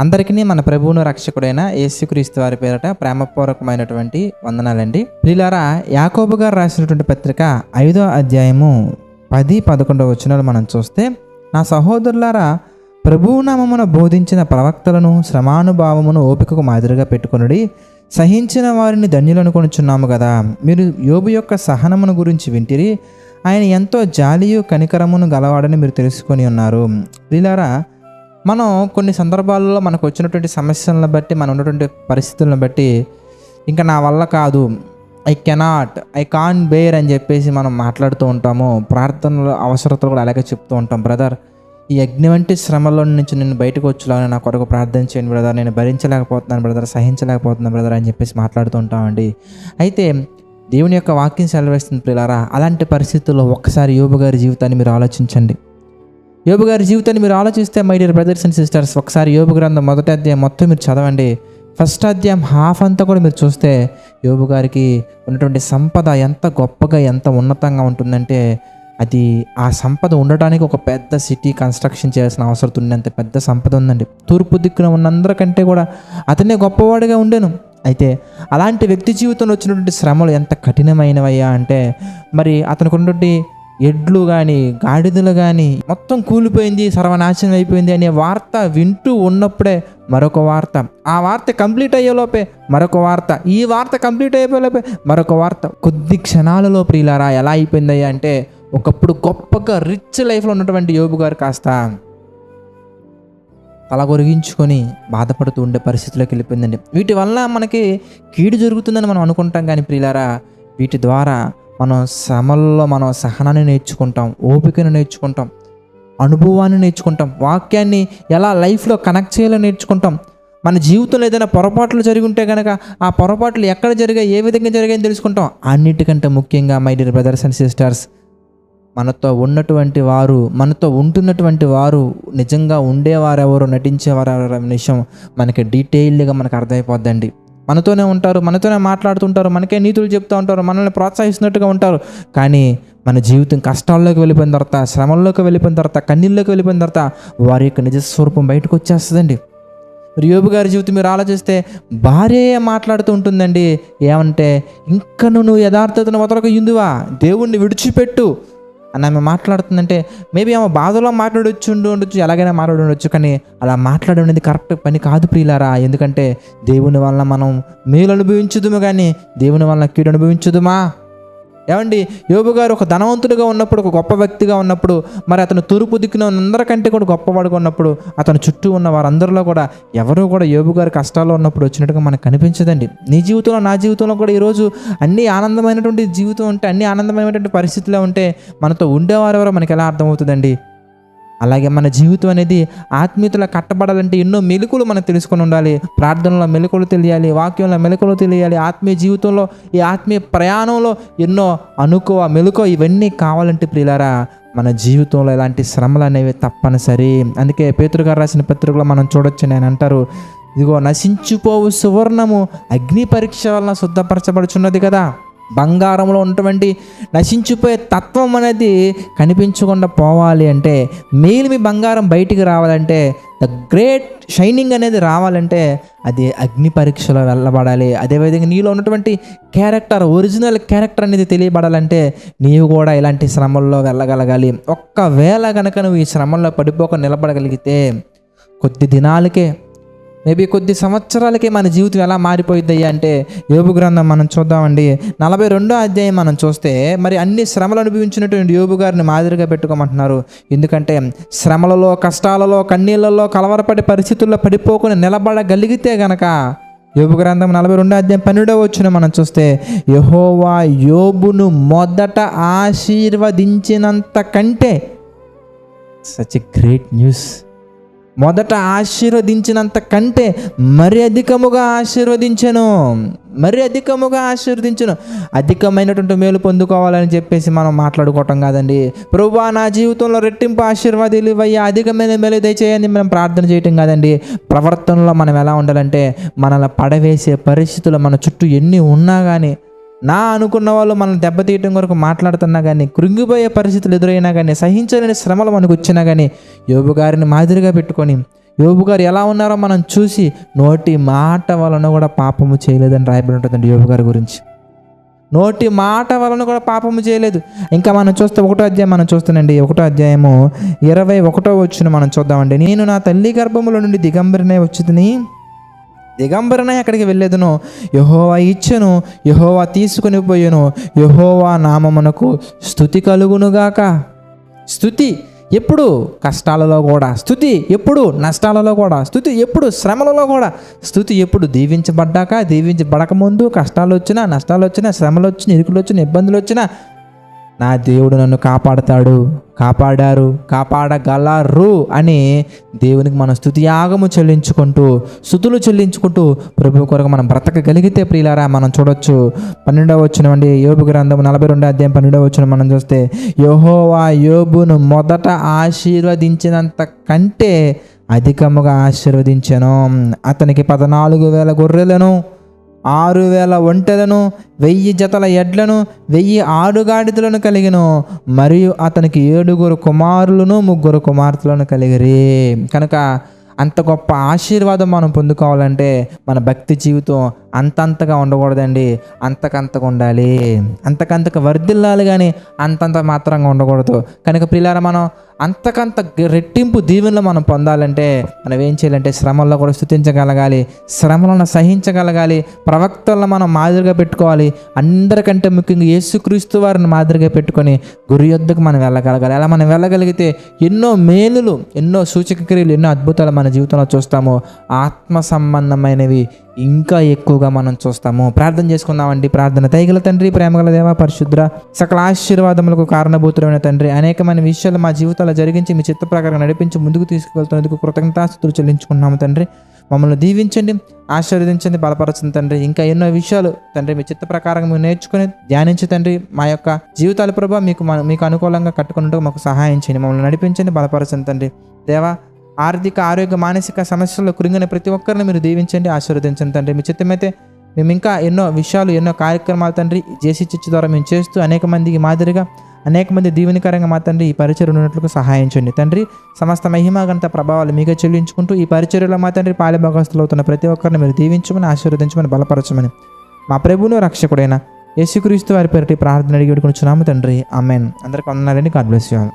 అందరికీ మన ప్రభువును రక్షకుడైన యేసుక్రీస్తు వారి పేరట ప్రేమపూర్వకమైనటువంటి వందనాలండి. ప్రియులారా, యాకోబు గారు రాసినటువంటి పత్రిక 5వ అధ్యాయము 10-11 వచనాలు మనం చూస్తే, నా సహోదరులారా, ప్రభువు నామమున బోధించిన ప్రవక్తలను శ్రమానుభావమును ఓపికకు మాదిరిగా పెట్టుకొనుడి. సహించిన వారిని ధన్యులనుకొనుచున్నాము కదా. మీరు యోబు యొక్క సహనమును గురించి వింటిరి. ఆయన ఎంతో జాలియు కనికరమును గలవాడని మీరు తెలుసుకొని ఉన్నారు. ప్రియులారా, మనం కొన్ని సందర్భాల్లో మనకు వచ్చినటువంటి సమస్యలను బట్టి, మనం ఉన్నటువంటి పరిస్థితులను బట్టి, ఇంకా నా వల్ల కాదు, ఐ కాంట్ బేర్ అని చెప్పేసి మనం మాట్లాడుతూ ఉంటాము. ప్రార్థనలు అవసరతలు కూడా అలాగే చెప్తూ ఉంటాం. బ్రదర్, ఈ అగ్ని వంటి శ్రమలో నుంచి నేను బయటకు వచ్చేలాగా నా కొరకు ప్రార్థన చేయండి బ్రదర్, నేను భరించలేకపోతున్నాను బ్రదర్, సహించలేకపోతున్నాను బ్రదర్ అని చెప్పేసి మాట్లాడుతూ ఉంటామండి. అయితే దేవుని యొక్క వాక్యం సెలవిస్తుంది ప్రియులారా, అలాంటి పరిస్థితుల్లో ఒక్కసారి యోబు గారి జీవితాన్ని మీరు ఆలోచించండి. యోబు గారి జీవితాన్ని మీరు ఆలోచిస్తే, my dear brothers and sisters, ఒకసారి యోబు గ్రంథం 1వ అధ్యాయం మొత్తం మీరు చదవండి. ఫస్ట్ అధ్యాయం హాఫ్ అంతా కూడా మీరు చూస్తే, యోబు గారికి ఉన్నటువంటి సంపద ఎంత గొప్పగా, ఎంత ఉన్నతంగా ఉంటుందంటే, అది ఆ సంపద ఉండటానికి ఒక పెద్ద సిటీ కన్స్ట్రక్షన్ చేయాల్సిన అవసరం ఉన్నంత పెద్ద సంపద ఉందండి. తూర్పు దిక్కున ఉన్నందరికంటే కూడా అతనే గొప్పవాడిగా ఉండేను. అయితే అలాంటి వ్యక్తి జీవితంలో వచ్చినటువంటి శ్రమలు ఎంత కఠినమైనవయ్యా అంటే, మరి అతనికి ఉన్నటువంటి ఎడ్లు కానీ, గాడిదలు కానీ మొత్తం కూలిపోయింది, సర్వనాశనం అయిపోయింది అనే వార్త వింటూ ఉన్నప్పుడే మరొక వార్త, ఆ వార్త కంప్లీట్ అయ్యేలోపే మరొక వార్త, ఈ వార్త కంప్లీట్ అయిపోయేలోపే మరొక వార్త. కొద్ది క్షణాలలో ప్రియులారా ఎలా అయిపోయిందయ్యా అంటే, ఒకప్పుడు గొప్పగా రిచ్ లైఫ్లో ఉన్నటువంటి యోబు గారు కాస్త తలగొరిగించుకొని బాధపడుతూ ఉండే పరిస్థితిలోకి వెళ్ళిపోయిందండి. వీటి వల్ల మనకి కీడు జరుగుతుందని మనం అనుకుంటాం, కానీ ప్రియులారా, వీటి ద్వారా మనం శ్రమల్లో మనం సహనాన్ని నేర్చుకుంటాం, ఓపికను నేర్చుకుంటాం, అనుభవాన్ని నేర్చుకుంటాం, వాక్యాన్ని ఎలా లైఫ్లో కనెక్ట్ చేయాలో నేర్చుకుంటాం. మన జీవితంలో ఏదైనా పొరపాట్లు జరిగి ఉంటే కనుక ఆ పొరపాట్లు ఎక్కడ జరిగాయి, ఏ విధంగా జరిగాయని తెలుసుకుంటాం. అన్నిటికంటే ముఖ్యంగా my dear brothers and sisters, మనతో ఉన్నటువంటి వారు, మనతో ఉంటున్నటువంటి వారు నిజంగా ఉండేవారెవరు, నటించేవారెవరు అనే విషయం మనకి డీటెయిల్డ్గా మనకు అర్థమైపోద్దండి. మనతోనే ఉంటారు, మనతోనే మాట్లాడుతుంటారు, మనకే నీతులు చెప్తూ ఉంటారు, మనల్ని ప్రోత్సహిస్తున్నట్టుగా ఉంటారు. కానీ మన జీవితం కష్టాల్లోకి వెళ్ళిపోయిన తర్వాత, శ్రమల్లోకి వెళ్ళిపోయిన తర్వాత, కన్నీళ్ళలోకి వెళ్ళిపోయిన తర్వాత వారి యొక్క నిజస్వరూపం బయటకు వచ్చేస్తుందండి. యోబు గారి జీవితం మీరు ఆలోచిస్తే, భార్య మాట్లాడుతూ ఉంటుందండి. ఏమంటే, ఇంకా నువ్వు యథార్థతను వదలక ఇందువా, దేవుణ్ణి విడిచిపెట్టు అని ఆమె మాట్లాడుతుందంటే, మేబీ ఆమె బాధలో ఉండొచ్చు, ఎలాగైనా మాట్లాడుండొచ్చు, కానీ అలా మాట్లాడేది కరెక్ట్ పని కాదు ప్రియులారా. ఎందుకంటే దేవుని వలన మనం మేలు అనుభవించుదుము, కానీ దేవుని వలన కీడు అనుభవించుదుమా? ఏమండి, యోబు గారు ఒక ధనవంతుడిగా ఉన్నప్పుడు, ఒక గొప్ప వ్యక్తిగా ఉన్నప్పుడు, మరి అతను తూర్పు దిక్కున అందరికంటే కూడా గొప్పవాడుగా ఉన్నప్పుడు, అతను చుట్టూ ఉన్న వారందరిలో కూడా ఎవరు కూడా యోబు గారు కష్టాల్లో ఉన్నప్పుడు వచ్చినట్టుగా మనకు కనిపించదండి. నీ జీవితంలో, నా జీవితంలో కూడా ఈరోజు అన్ని ఆనందమైనటువంటి జీవితం ఉంటే, అన్ని ఆనందమైనటువంటి పరిస్థితుల్లో ఉంటే మనతో ఉండేవారు ఎవరో మనకి ఎలా అర్థమవుతుందండి? అలాగే మన జీవితం అనేది ఆత్మీయతలో కట్టబడాలంటే ఎన్నో మెలకువలు మనం తెలుసుకొని ఉండాలి. ప్రార్థనలో మెలకువలు తెలియాలి, వాక్యంలో మెలకువలు తెలియాలి, ఆత్మీయ జీవితంలో, ఈ ఆత్మీయ ప్రయాణంలో ఎన్నో మెలకువ ఇవన్నీ కావాలంటే ప్రియులారా, మన జీవితంలో ఇలాంటి శ్రమలు అనేవి తప్పనిసరి. అందుకే పేతురు గారు రాసిన పత్రికలో మనం చూడొచ్చు, నేను అంటారు, ఇదిగో నశించిపోవు సువర్ణము అగ్ని పరీక్ష వలన శుద్ధపరచబడుచున్నది కదా. బంగారంలో ఉన్నటువంటి నశించిపోయే తత్వం అనేది కనిపించకుండా పోవాలి అంటే, మేలిమి బంగారం బయటికి రావాలంటే, ద గ్రేట్ షైనింగ్ అనేది రావాలంటే అది అగ్ని పరీక్షలో వెళ్ళబడాలి. అదేవిధంగా నీలో ఉన్నటువంటి క్యారెక్టర్, ఒరిజినల్ క్యారెక్టర్ అనేది తెలియబడాలంటే నీవు కూడా ఇలాంటి శ్రమల్లో వెళ్ళగలగాలి. ఒక్కవేళ కనుక నువ్వు ఈ శ్రమల్లో పడిపోక నిలబడగలిగితే, కొద్ది దినాలకే, మేబీ కొద్ది సంవత్సరాలకే మన జీవితం ఎలా మారిపోయిద్దయ్యా అంటే, యోబు గ్రంథం మనం చూద్దామండి. 42వ అధ్యాయం మనం చూస్తే, మరి అన్ని శ్రమలు అనుభవించినటువంటి యోబు గారిని మాదిరిగా పెట్టుకోమంటున్నారు. ఎందుకంటే శ్రమలలో, కష్టాలలో, కన్నీళ్ళలో, కలవరపడే పరిస్థితుల్లో పడిపోకుండా నిలబడగలిగితే గనక, యోబు గ్రంథం 42వ అధ్యాయం 12వ వచనం మనం చూస్తే, యెహోవా యోబును మొదట ఆశీర్వదించినంత కంటే, సచ్ ఎ గ్రేట్ న్యూస్, మొదట ఆశీర్వదించినంత కంటే మరి అధికముగా ఆశీర్వదించను. అధికమైనటువంటి మేలు పొందుకోవాలని చెప్పేసి మనం మాట్లాడుకోవటం కాదండి. ప్రభువా, నా జీవితంలో రెట్టింపు ఆశీర్వాదాలు ఇవ్వయ్యా, అధికమైన మేలు దయచేయని మనం ప్రార్థన చేయటం కాదండి. ప్రవర్తనలో మనం ఎలా ఉండాలంటే, మనల్ని పడవేసే పరిస్థితులు మన చుట్టూ ఎన్ని ఉన్నా కానీ, నా అనుకున్న వాళ్ళు మనం దెబ్బతీయటం కొరకు మాట్లాడుతున్నా కానీ, కృంగిపోయే పరిస్థితులు ఎదురైనా కానీ, సహించలేని శ్రమలు మనకు వచ్చినా కానీ, యోబు గారిని మాదిరిగా పెట్టుకొని యోబు గారు ఎలా ఉన్నారో మనం చూసి నోటి మాట వలన కూడా పాపము చేయలేదని రాయబడి ఉంటుందండి యోబు గారి గురించి. నోటి మాట వలన కూడా పాపము చేయలేదు. ఇంకా మనం చూస్తే 1వ అధ్యాయం మనం చూస్తానండి. 1వ అధ్యాయము 21వ వచనం మనం చూద్దామండి. నేను నా తల్లి గర్భములో నుండి దిగంబరినై వచ్చితిని, దిగంబరనై అక్కడికి వెళ్ళేదను. యెహోవా ఇచ్చెను, యెహోవా తీసుకుని పోయెను, యెహోవా నామమునకు స్తుతి కలుగునుగాక. స్తుతి ఎప్పుడు కష్టాలలో కూడా, స్తుతి ఎప్పుడు నష్టాలలో కూడా, స్తుతి ఎప్పుడు శ్రమలలో కూడా, స్తుతి ఎప్పుడు దీవించబడ్డాక, దీవించబడకముందు, కష్టాలు వచ్చినా నష్టాలు వచ్చినా శ్రమలు వచ్చినా ఇరుకులు వచ్చినా ఇబ్బందులు వచ్చినా నా దేవుడు నన్ను కాపాడతాడు, కాపాడారు, కాపాడగలరు అని దేవునికి మనం స్తుతి యాగము చెల్లించుకుంటూ, స్తుతులు చెల్లించుకుంటూ ప్రభు కొరకు మనం బ్రతకగలిగితే ప్రియులారా మనం చూడొచ్చు. 12వ వచనం అండి, యోబు గ్రంథం 42వ అధ్యాయం 12వ వచనం మనం చూస్తే, యెహోవా యోబును మొదట ఆశీర్వదించినంత కంటే అధికముగా ఆశీర్వదించెను. అతనికి 14,000 గొర్రెలను, 6,000 ఒంటెలను, 1,000 జతల ఎడ్లను, 1,000 ఆడుగాడిదలను కలిగెను. మరియు అతనికి 7 కుమారులను 3 కుమార్తెలను కలిగిరి. కనుక అంత గొప్ప ఆశీర్వాదం మనం పొందుకోవాలంటే మన భక్తి జీవితం అంతంతగా ఉండకూడదండి, అంతకంతగా ఉండాలి. అంతకంతకు వర్ధిల్లాలి కానీ అంతంత మాత్రంగా ఉండకూడదు. కనుక ప్రియులారా, మనం అంతకంత రెట్టింపు దీవెనలు మనం పొందాలంటే మనం ఏం చేయాలంటే శ్రమల్లో కూడా స్తుతించగలగాలి, శ్రమలను సహించగలగాలి, ప్రవక్తలను మనం మాదిరిగా పెట్టుకోవాలి. అందరికంటే ముఖ్యంగా యేసుక్రీస్తు వారిని మాదిరిగా పెట్టుకొని గురి యొద్దకు మనం వెళ్ళగలగాలి. అలా మనం వెళ్ళగలిగితే ఎన్నో మేలులు, ఎన్నో సూచక క్రియలు, ఎన్నో అద్భుతాలు మన జీవితంలో చూస్తాము. ఆత్మ సంబంధమైనవి ఇంకా ఎక్కువగా మనం చూస్తాము. ప్రార్థన చేసుకుందామండి. ప్రార్థన. దయగల తండ్రి, ప్రేమగల దేవ, పరిశుద్ర, సకల ఆశీర్వాదములకు కారణభూతులైన తండ్రి, అనేకమైన విషయాలు మా జీవితాల్లో జరిగించి మీ చిత్త ప్రకారం నడిపించి ముందుకు తీసుకువెళ్తున్నందుకు కృతజ్ఞతాస్తుతులు చెల్లించుకున్నాము తండ్రి. మమ్మల్ని దీవించండి, ఆశీర్వదించండి, బలపరచండి తండ్రి. ఇంకా ఎన్నో విషయాలు తండ్రి మీ చిత్త ప్రకారం మేము నేర్చుకుని ధ్యానించి తండ్రి మా యొక్క జీవితాల ప్రభావ మీకు అనుకూలంగా కట్టుకున్నట్టు మాకు సహాయం చేయండి. మమ్మల్ని నడిపించండి, బలపరచండి తండ్రి. దేవా, ఆర్థిక, ఆరోగ్య, మానసిక సమస్యల్లో కృంగిన ప్రతి ఒక్కరిని మీరు దీవించండి, ఆశీర్వదించండి తండ్రి. మీ చిత్తమైతే మేము ఇంకా ఎన్నో విషయాలు, ఎన్నో కార్యక్రమాలు తండ్రి జేసీ చర్చ్ ద్వారా మేము చేస్తూ అనేక మందికి మాదిరిగా, అనేక మంది దీవెనకరంగా మా తండ్రి ఈ పరిచర్య ఉన్నట్లుగా సహాయం చేయండి తండ్రి. సమస్త మహిమ ఘనత ప్రభావాలు మీకే చెల్లించుకుంటూ ఈ పరిచర్యలో మా తండ్రి పాలిభాగస్తులు అవుతున్న ప్రతి ఒక్కరిని మీరు దీవించమని, ఆశీర్వదించమని, బలపరచమని మా ప్రభువును రక్షకుడైన యేసుక్రీస్తు వారి పేరిట ప్రార్థన అడిగి వేడుకొనుచున్నాము తండ్రి. ఆమేన్. అందరికీ వందనాలండి. God bless you all.